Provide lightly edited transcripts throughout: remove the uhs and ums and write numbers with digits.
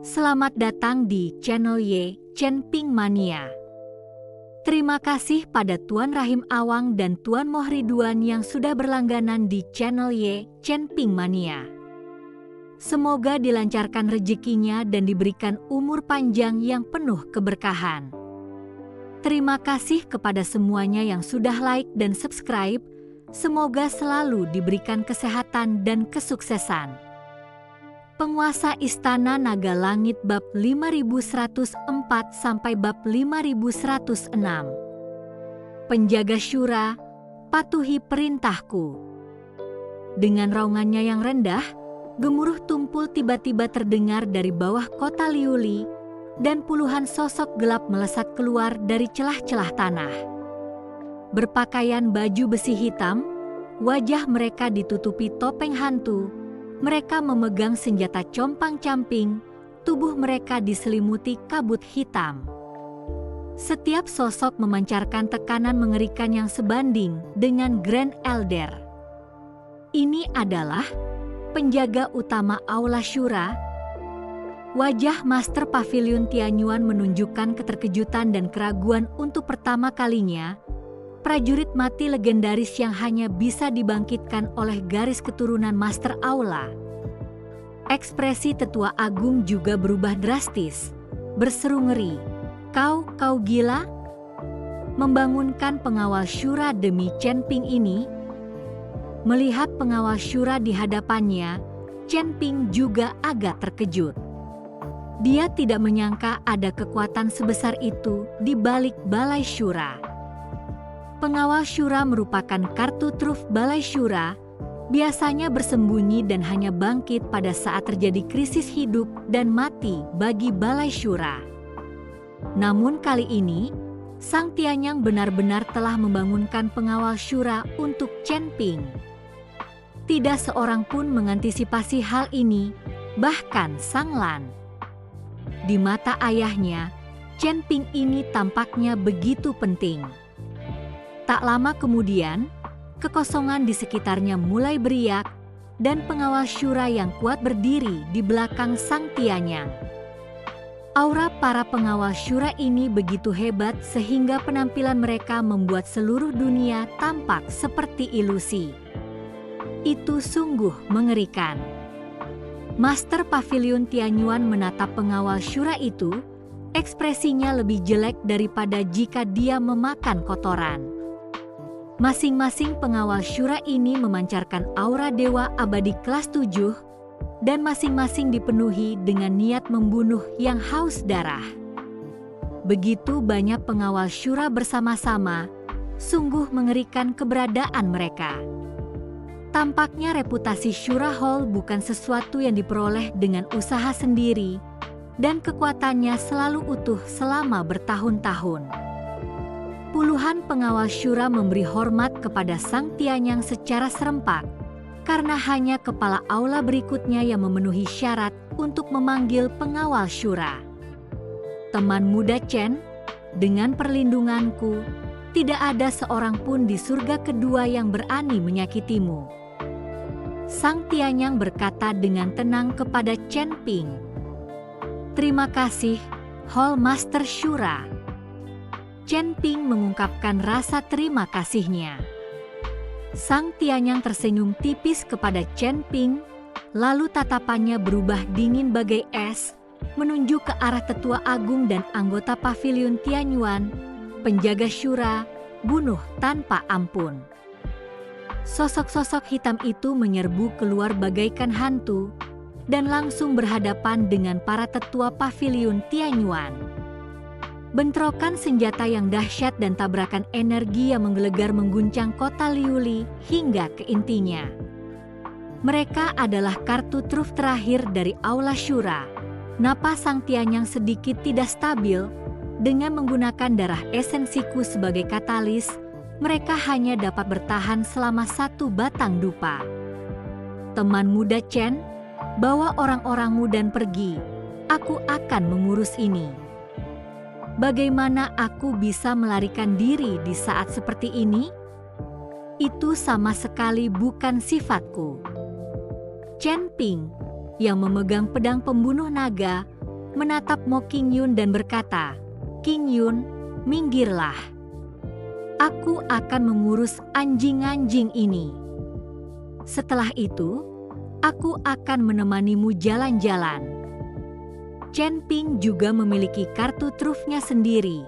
Selamat datang di channel Ye Chen Ping Mania. Terima kasih pada Tuan Rahim Awang dan Tuan Moh Ridwan yang sudah berlangganan di channel Ye Chen Ping Mania. Semoga dilancarkan rezekinya dan diberikan umur panjang yang penuh keberkahan. Terima kasih kepada semuanya yang sudah like dan subscribe. Semoga selalu diberikan kesehatan dan kesuksesan. Penguasa Istana Naga Langit bab 5104 sampai bab 5106. Penjaga Syura, patuhi perintahku. Dengan raungannya yang rendah, gemuruh tumpul tiba-tiba terdengar dari bawah kota Liuli, dan puluhan sosok gelap melesat keluar dari celah-celah tanah. Berpakaian baju besi hitam, wajah mereka ditutupi topeng hantu, mereka memegang senjata compang-camping, tubuh mereka diselimuti kabut hitam. Setiap sosok memancarkan tekanan mengerikan yang sebanding dengan Grand Elder. Ini adalah penjaga utama Aula Syura. Wajah Master Pavilion Tianyuan menunjukkan keterkejutan dan keraguan untuk pertama kalinya. Prajurit mati legendaris yang hanya bisa dibangkitkan oleh garis keturunan Master Aula. Ekspresi Tetua Agung juga berubah drastis, berseru ngeri. Kau gila? Membangunkan pengawal Syura demi Chen Ping ini? Melihat pengawal Syura di hadapannya, Chen Ping juga agak terkejut. Dia tidak menyangka ada kekuatan sebesar itu di balik Balai Syura. Pengawal Syura merupakan kartu truf Balai Syura, biasanya bersembunyi dan hanya bangkit pada saat terjadi krisis hidup dan mati bagi Balai Syura. Namun kali ini, Sang Tianyang benar-benar telah membangunkan pengawal Syura untuk Chen Ping. Tidak seorang pun mengantisipasi hal ini, bahkan Sang Lan. Di mata ayahnya, Chen Ping ini tampaknya begitu penting. Tak lama kemudian, kekosongan di sekitarnya mulai beriak, dan pengawal Syura yang kuat berdiri di belakang Sang Tianyang. Aura para pengawal Syura ini begitu hebat sehingga penampilan mereka membuat seluruh dunia tampak seperti ilusi. Itu sungguh mengerikan. Master Pavilion Tianyuan menatap pengawal Syura itu, ekspresinya lebih jelek daripada jika dia memakan kotoran. Masing-masing pengawal Syura ini memancarkan aura dewa abadi kelas 7, dan masing-masing dipenuhi dengan niat membunuh yang haus darah. Begitu banyak pengawal Syura bersama-sama, sungguh mengerikan keberadaan mereka. Tampaknya reputasi Syura Hall bukan sesuatu yang diperoleh dengan usaha sendiri, dan kekuatannya selalu utuh selama bertahun-tahun. Puluhan pengawal Syura memberi hormat kepada Sang Tianyang secara serempak, karena hanya kepala aula berikutnya yang memenuhi syarat untuk memanggil pengawal Syura. Teman muda Chen, dengan perlindunganku, tidak ada seorang pun di surga kedua yang berani menyakitimu. Sang Tianyang berkata dengan tenang kepada Chen Ping. Terima kasih, Hall Master Syura. Chen Ping mengungkapkan rasa terima kasihnya. Sang Tianyang tersenyum tipis kepada Chen Ping, lalu tatapannya berubah dingin bagai es, menunjuk ke arah Tetua Agung dan anggota Pavilion Tianyuan, penjaga Syura, bunuh tanpa ampun. Sosok-sosok hitam itu menyerbu keluar bagaikan hantu, dan langsung berhadapan dengan para tetua Pavilion Tianyuan. Bentrokan senjata yang dahsyat dan tabrakan energi yang menggelegar mengguncang kota Liuli hingga ke intinya. Mereka adalah kartu truf terakhir dari Aula Syura. Napas Sang Tianyang sedikit tidak stabil. Dengan menggunakan darah esensiku sebagai katalis, mereka hanya dapat bertahan selama satu batang dupa. Teman muda Chen, bawa orang-orangmu dan pergi. Aku akan mengurus ini. Bagaimana aku bisa melarikan diri di saat seperti ini? Itu sama sekali bukan sifatku. Chen Ping, yang memegang pedang pembunuh naga, menatap Mo Qingyun dan berkata, "Qingyun, minggirlah. Aku akan mengurus anjing-anjing ini. Setelah itu, aku akan menemanimu jalan-jalan." Chen Ping juga memiliki kartu trufnya sendiri.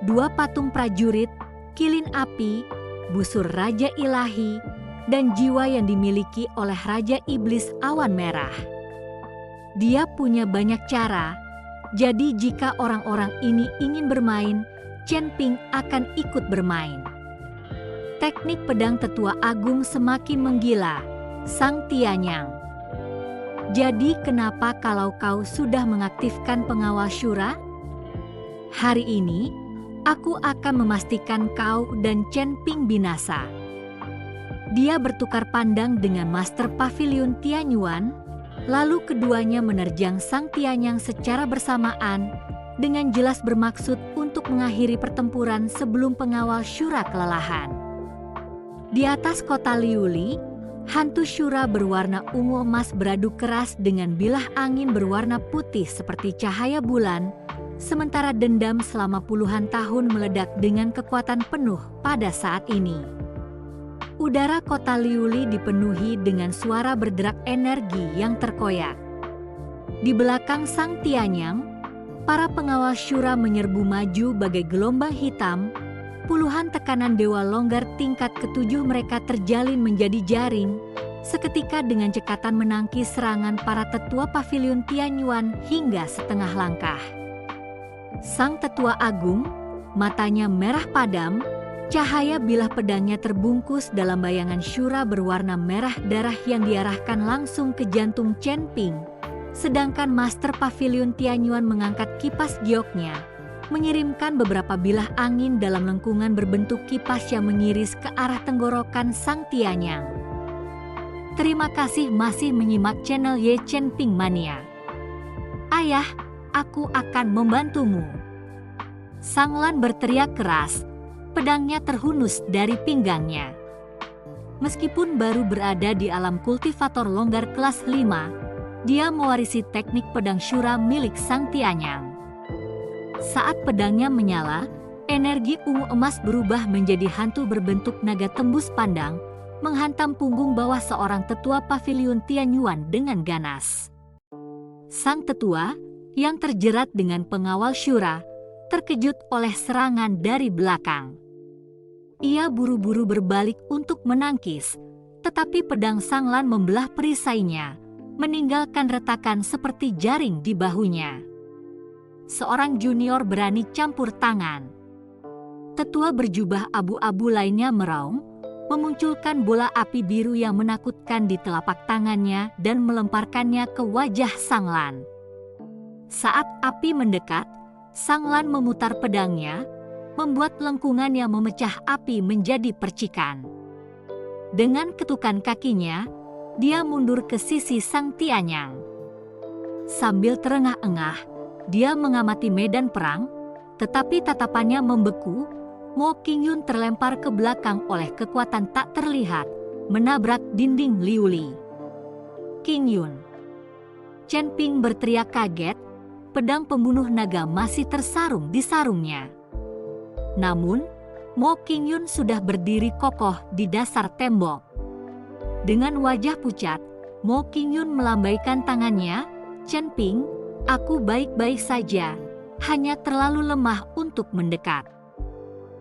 2 patung prajurit, kilin api, busur Raja Ilahi, dan jiwa yang dimiliki oleh Raja Iblis Awan Merah. Dia punya banyak cara, jadi jika orang-orang ini ingin bermain, Chen Ping akan ikut bermain. Teknik pedang Tetua Agung semakin menggila, Sang Tianyang. "Jadi kenapa kalau kau sudah mengaktifkan pengawal Syura? Hari ini, aku akan memastikan kau dan Chen Ping binasa." Dia bertukar pandang dengan Master Pavilion Tianyuan, lalu keduanya menerjang Sang Tianyang secara bersamaan, dengan jelas bermaksud untuk mengakhiri pertempuran sebelum pengawal Syura kelelahan. Di atas kota Liuli, hantu Syura berwarna ungu emas beradu keras dengan bilah angin berwarna putih seperti cahaya bulan, sementara dendam selama puluhan tahun meledak dengan kekuatan penuh pada saat ini. Udara kota Liuli dipenuhi dengan suara berderak energi yang terkoyak. Di belakang Sang Tianyang, para pengawal Syura menyerbu maju bagai gelombang hitam. Puluhan tekanan dewa longgar tingkat ke-7 mereka terjalin menjadi jaring, seketika dengan cekatan menangkis serangan para tetua Pavilion Tianyuan hingga setengah langkah. Sang Tetua Agung, matanya merah padam, cahaya bilah pedangnya terbungkus dalam bayangan Syura berwarna merah darah yang diarahkan langsung ke jantung Chen Ping. Sedangkan Master Pavilion Tianyuan mengangkat kipas gioknya, mengirimkan beberapa bilah angin dalam lengkungan berbentuk kipas yang mengiris ke arah tenggorokan Sang Tianyang. Terima kasih masih menyimak channel Ye Chen Ping Mania. "Ayah, aku akan membantumu." Sang Lan berteriak keras, pedangnya terhunus dari pinggangnya. Meskipun baru berada di alam kultivator longgar kelas 5, dia mewarisi teknik pedang Syura milik Sang Tianyang. Saat pedangnya menyala, energi ungu emas berubah menjadi hantu berbentuk naga tembus pandang, menghantam punggung bawah seorang tetua Pavilion Tianyuan dengan ganas. Sang tetua, yang terjerat dengan pengawal Syura, terkejut oleh serangan dari belakang. Ia buru-buru berbalik untuk menangkis, tetapi pedang Sang Lan membelah perisainya, meninggalkan retakan seperti jaring di bahunya. Seorang junior berani campur tangan. Tetua berjubah abu-abu lainnya meraung, memunculkan bola api biru yang menakutkan di telapak tangannya dan melemparkannya ke wajah Sang Lan. Saat api mendekat, Sang Lan memutar pedangnya, membuat lengkungan yang memecah api menjadi percikan. Dengan ketukan kakinya, dia mundur ke sisi Sang Tianyang. Sambil terengah-engah, dia mengamati medan perang, tetapi tatapannya membeku. Mo Qingyun terlempar ke belakang oleh kekuatan tak terlihat, menabrak dinding Liuli. "Qingyun!" Chen Ping berteriak kaget, pedang pembunuh naga masih tersarung di sarungnya. Namun, Mo Qingyun sudah berdiri kokoh di dasar tembok. Dengan wajah pucat, Mo Qingyun melambaikan tangannya, "Chen Ping, aku baik-baik saja, hanya terlalu lemah untuk mendekat."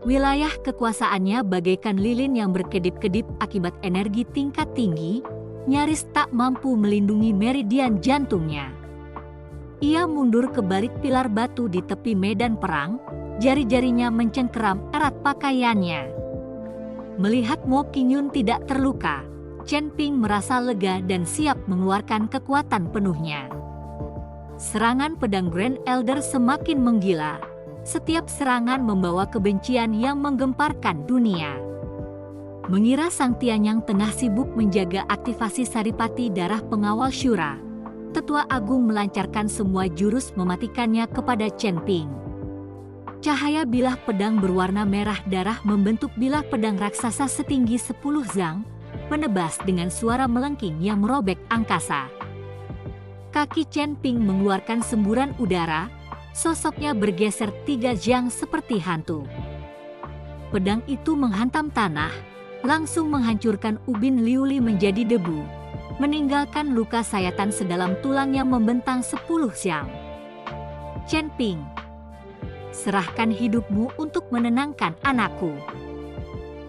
Wilayah kekuasaannya bagaikan lilin yang berkedip-kedip akibat energi tingkat tinggi, nyaris tak mampu melindungi meridian jantungnya. Ia mundur ke balik pilar batu di tepi medan perang, jari-jarinya mencengkeram erat pakaiannya. Melihat Mo Qingyun tidak terluka, Chen Ping merasa lega dan siap mengeluarkan kekuatan penuhnya. Serangan pedang Grand Elder semakin menggila. Setiap serangan membawa kebencian yang menggemparkan dunia. Mengira Sang Tianyang tengah sibuk menjaga aktivasi saripati darah pengawal Syura, Tetua Agung melancarkan semua jurus mematikannya kepada Chen Ping. Cahaya bilah pedang berwarna merah darah membentuk bilah pedang raksasa setinggi 10 zang, menebas dengan suara melengking yang merobek angkasa. Kaki Chen Ping mengeluarkan semburan udara, sosoknya bergeser 3 jang seperti hantu. Pedang itu menghantam tanah, langsung menghancurkan ubin Liu Li menjadi debu, meninggalkan luka sayatan sedalam tulang yang membentang 10 jang. Chen Ping, serahkan hidupmu untuk menenangkan anakku.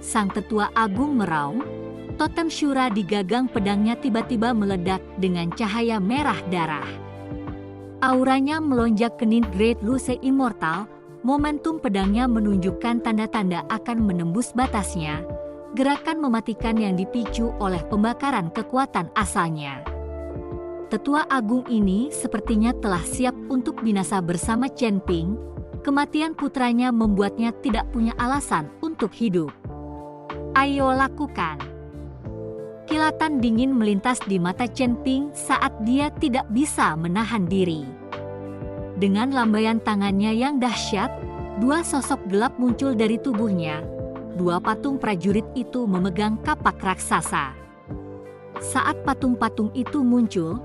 Sang tetua agung meraung, totem Syura di gagang pedangnya tiba-tiba meledak dengan cahaya merah darah. Auranya melonjak ke Nin Great Luce Immortal, momentum pedangnya menunjukkan tanda-tanda akan menembus batasnya, gerakan mematikan yang dipicu oleh pembakaran kekuatan asalnya. Tetua agung ini sepertinya telah siap untuk binasa bersama Chen Ping. Kematian putranya membuatnya tidak punya alasan untuk hidup. Ayo lakukan. Kilatan dingin melintas di mata Chen Ping saat dia tidak bisa menahan diri. Dengan lambaian tangannya yang dahsyat, 2 sosok gelap muncul dari tubuhnya. 2 patung prajurit itu memegang kapak raksasa. Saat patung-patung itu muncul,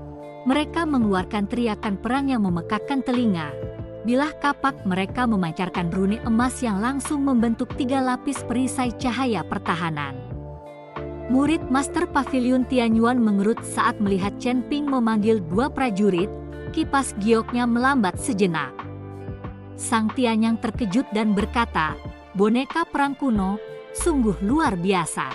mereka mengeluarkan teriakan perang yang memekakkan telinga. Bilah kapak mereka memancarkan rune emas yang langsung membentuk 3 lapis perisai cahaya pertahanan. Murid Master Pavilion Tianyuan mengerut saat melihat Chen Ping memanggil 2 prajurit, kipas gioknya melambat sejenak. Sang Tianyang terkejut dan berkata, boneka perang kuno, sungguh luar biasa.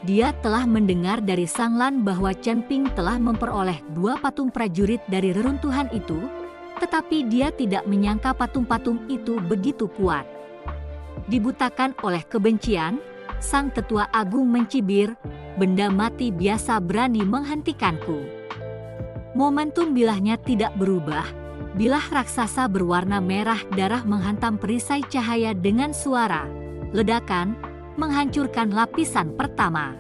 Dia telah mendengar dari Sang Lan bahwa Chen Ping telah memperoleh 2 patung prajurit dari reruntuhan itu, tetapi dia tidak menyangka patung-patung itu begitu kuat. Dibutakan oleh kebencian, Sang Tetua Agung mencibir, benda mati biasa berani menghentikanku. Momentum bilahnya tidak berubah, bilah raksasa berwarna merah darah menghantam perisai cahaya dengan suara ledakan, menghancurkan lapisan pertama.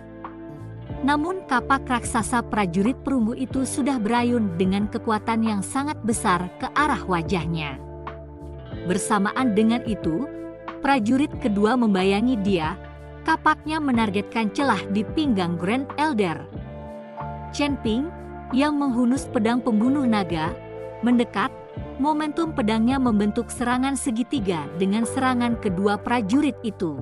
Namun kapak raksasa prajurit perunggu itu sudah berayun dengan kekuatan yang sangat besar ke arah wajahnya. Bersamaan dengan itu, prajurit kedua membayangi dia, kapaknya menargetkan celah di pinggang Grand Elder. Chen Ping, yang menghunus pedang pembunuh naga, mendekat, momentum pedangnya membentuk serangan segitiga dengan serangan kedua prajurit itu.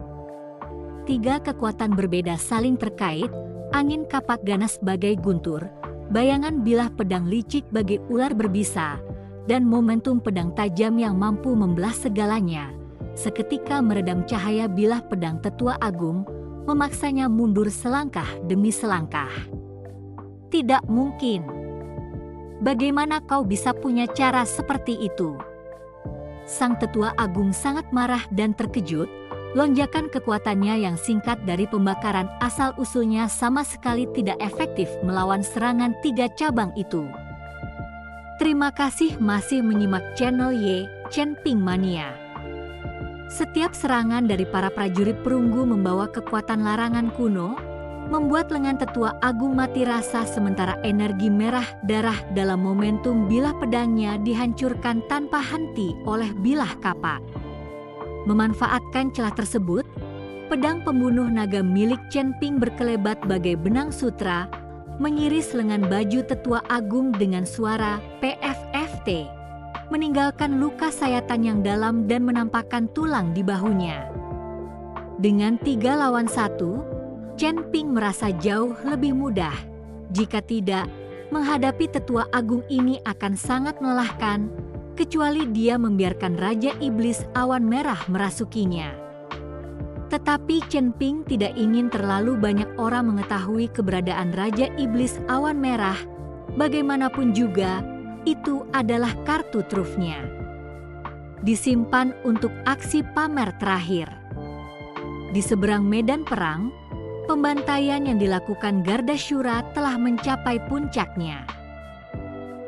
3 kekuatan berbeda saling terkait, angin kapak ganas bagai guntur, bayangan bilah pedang licik bagai ular berbisa, dan momentum pedang tajam yang mampu membelah segalanya. Seketika meredam cahaya bilah pedang Tetua Agung, memaksanya mundur selangkah demi selangkah. Tidak mungkin. Bagaimana kau bisa punya cara seperti itu? Sang Tetua Agung sangat marah dan terkejut. Lonjakan kekuatannya yang singkat dari pembakaran asal-usulnya sama sekali tidak efektif melawan serangan 3 cabang itu. Terima kasih masih menyimak channel Chen Ping Mania. Setiap serangan dari para prajurit perunggu membawa kekuatan larangan kuno, membuat lengan Tetua Agung mati rasa sementara energi merah darah dalam momentum bilah pedangnya dihancurkan tanpa henti oleh bilah kapak. Memanfaatkan celah tersebut, pedang pembunuh naga milik Chen Ping berkelebat bagai benang sutra, mengiris lengan baju Tetua Agung dengan suara PFFT, meninggalkan luka sayatan yang dalam dan menampakkan tulang di bahunya. Dengan 3 lawan 1, Chen Ping merasa jauh lebih mudah. Jika tidak, menghadapi Tetua Agung ini akan sangat melelahkan, kecuali dia membiarkan Raja Iblis Awan Merah merasukinya. Tetapi Chen Ping tidak ingin terlalu banyak orang mengetahui keberadaan Raja Iblis Awan Merah. Bagaimanapun juga, itu adalah kartu trufnya. Disimpan untuk aksi pamer terakhir. Di seberang medan perang, pembantaian yang dilakukan Garda Syura telah mencapai puncaknya.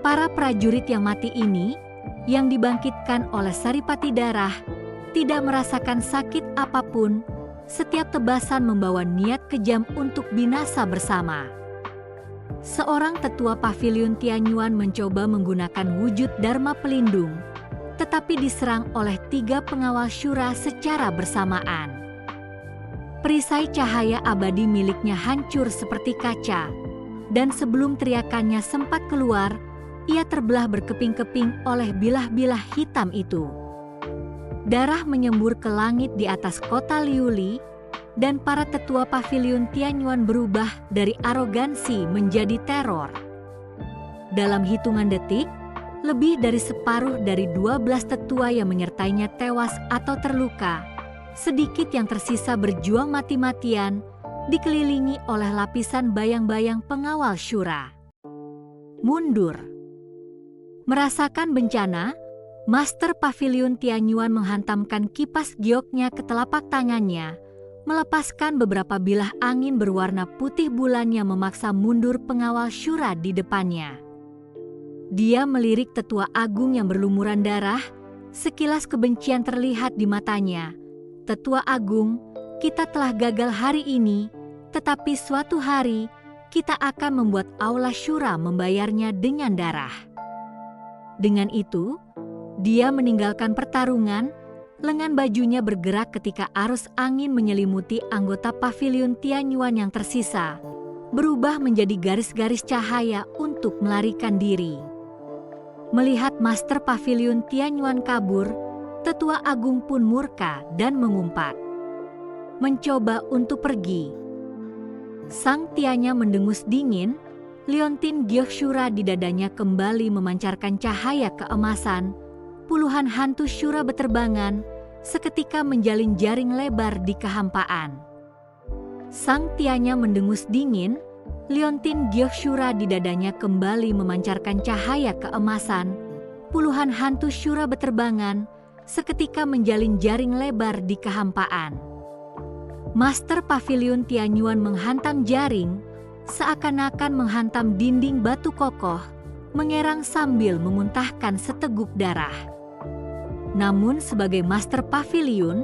Para prajurit yang mati ini, yang dibangkitkan oleh Saripati Darah, tidak merasakan sakit apapun. Setiap tebasan membawa niat kejam untuk binasa bersama. Seorang tetua Pavilion Tianyuan mencoba menggunakan wujud Dharma pelindung, tetapi diserang oleh 3 pengawal Syura secara bersamaan. Perisai cahaya abadi miliknya hancur seperti kaca, dan sebelum teriakannya sempat keluar, ia terbelah berkeping-keping oleh bilah-bilah hitam itu. Darah menyembur ke langit di atas kota Liuli, dan para tetua paviliun Tianyuan berubah dari arogansi menjadi teror. Dalam hitungan detik, lebih dari separuh dari 12 tetua yang menyertainya tewas atau terluka. Sedikit yang tersisa berjuang mati-matian, dikelilingi oleh lapisan bayang-bayang pengawal syura. Mundur. Merasakan bencana, Master Paviliun Tianyuan menghantamkan kipas gioknya ke telapak tangannya, melepaskan beberapa bilah angin berwarna putih bulan yang memaksa mundur pengawal syura di depannya. Dia melirik tetua agung yang berlumuran darah, sekilas kebencian terlihat di matanya. Tetua agung, kita telah gagal hari ini, tetapi suatu hari kita akan membuat aula syura membayarnya dengan darah. Dengan itu, dia meninggalkan pertarungan. Lengan bajunya bergerak ketika arus angin menyelimuti anggota paviliun Tianyuan yang tersisa, berubah menjadi garis-garis cahaya untuk melarikan diri. Melihat Master Paviliun Tianyuan kabur, tetua agung pun murka dan mengumpat, mencoba untuk pergi. Sang Tianya mendengus dingin. Liontin giok syura di dadanya kembali memancarkan cahaya keemasan. Puluhan hantu syura beterbangan, seketika menjalin jaring lebar di kehampaan. Sang Tianya mendengus dingin. Liontin giok syura di dadanya kembali memancarkan cahaya keemasan. Puluhan hantu syura beterbangan, seketika menjalin jaring lebar di kehampaan. Master Paviliun Tianyuan menghantam jaring, seakan-akan menghantam dinding batu kokoh, mengerang sambil memuntahkan seteguk darah. Namun sebagai Master Paviliun,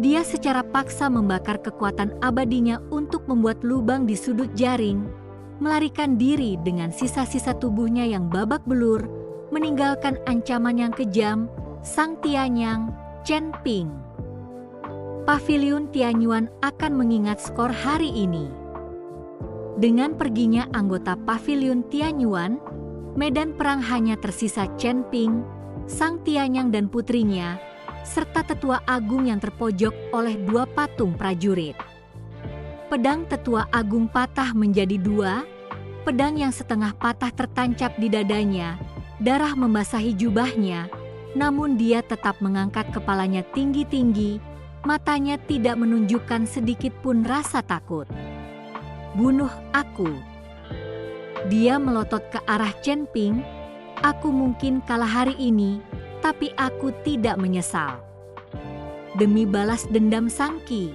dia secara paksa membakar kekuatan abadinya untuk membuat lubang di sudut jaring, melarikan diri dengan sisa-sisa tubuhnya yang babak belur, meninggalkan ancaman yang kejam, Sang Tianyang, Chen Ping. Paviliun Tianyuan akan mengingat skor hari ini. Dengan perginya anggota Paviliun Tianyuan, medan perang hanya tersisa Chen Ping, Sang Tianyang dan putrinya, serta tetua agung yang terpojok oleh 2 patung prajurit. Pedang tetua agung patah menjadi 2, pedang yang setengah patah tertancap di dadanya, darah membasahi jubahnya, namun dia tetap mengangkat kepalanya tinggi-tinggi, matanya tidak menunjukkan sedikit pun rasa takut. Bunuh aku. Dia melotot ke arah Chen Ping. Aku mungkin kalah hari ini, tapi aku tidak menyesal. Demi balas dendam Sang Qi,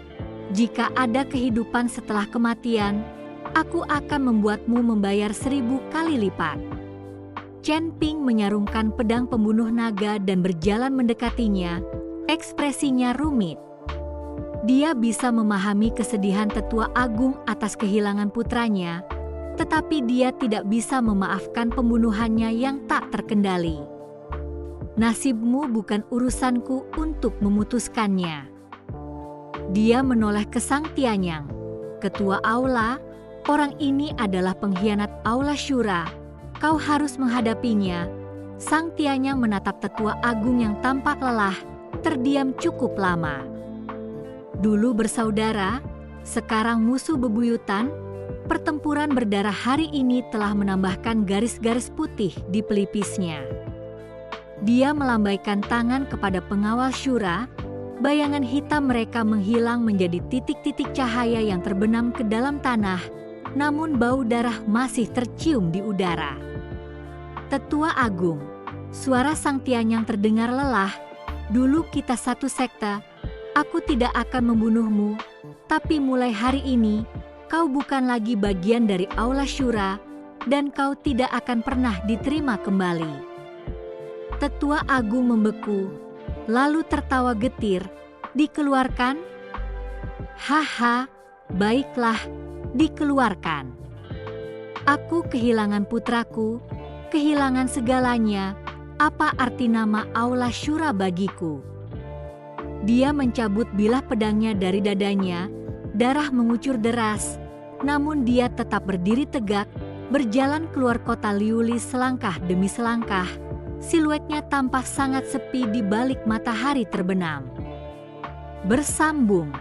jika ada kehidupan setelah kematian, aku akan membuatmu membayar 1000 kali lipat. Chen Ping menyarungkan pedang pembunuh naga dan berjalan mendekatinya, ekspresinya rumit. Dia bisa memahami kesedihan tetua agung atas kehilangan putranya, tetapi dia tidak bisa memaafkan pembunuhannya yang tak terkendali. Nasibmu bukan urusanku untuk memutuskannya. Dia menoleh ke Sang Tianyang. Ketua aula, orang ini adalah pengkhianat aula syura. Kau harus menghadapinya. Sang Tianyang menatap tetua agung yang tampak lelah, terdiam cukup lama. Dulu bersaudara, sekarang musuh bebuyutan. Pertempuran berdarah hari ini telah menambahkan garis-garis putih di pelipisnya. Dia melambaikan tangan kepada pengawal syura, bayangan hitam mereka menghilang menjadi titik-titik cahaya yang terbenam ke dalam tanah, namun bau darah masih tercium di udara. Tetua agung, suara Sang Tianyang terdengar lelah, dulu kita satu sekte, aku tidak akan membunuhmu, tapi mulai hari ini, kau bukan lagi bagian dari aula syura, dan kau tidak akan pernah diterima kembali. Tetua agung membeku, lalu tertawa getir. Dikeluarkan? Haha, baiklah, dikeluarkan. Aku kehilangan putraku, kehilangan segalanya. Apa arti nama aula syura bagiku? Dia mencabut bilah pedangnya dari dadanya. Darah mengucur deras, namun dia tetap berdiri tegak, Berjalan keluar kota Liuli selangkah demi selangkah, siluetnya tampak sangat sepi di balik matahari terbenam. Bersambung,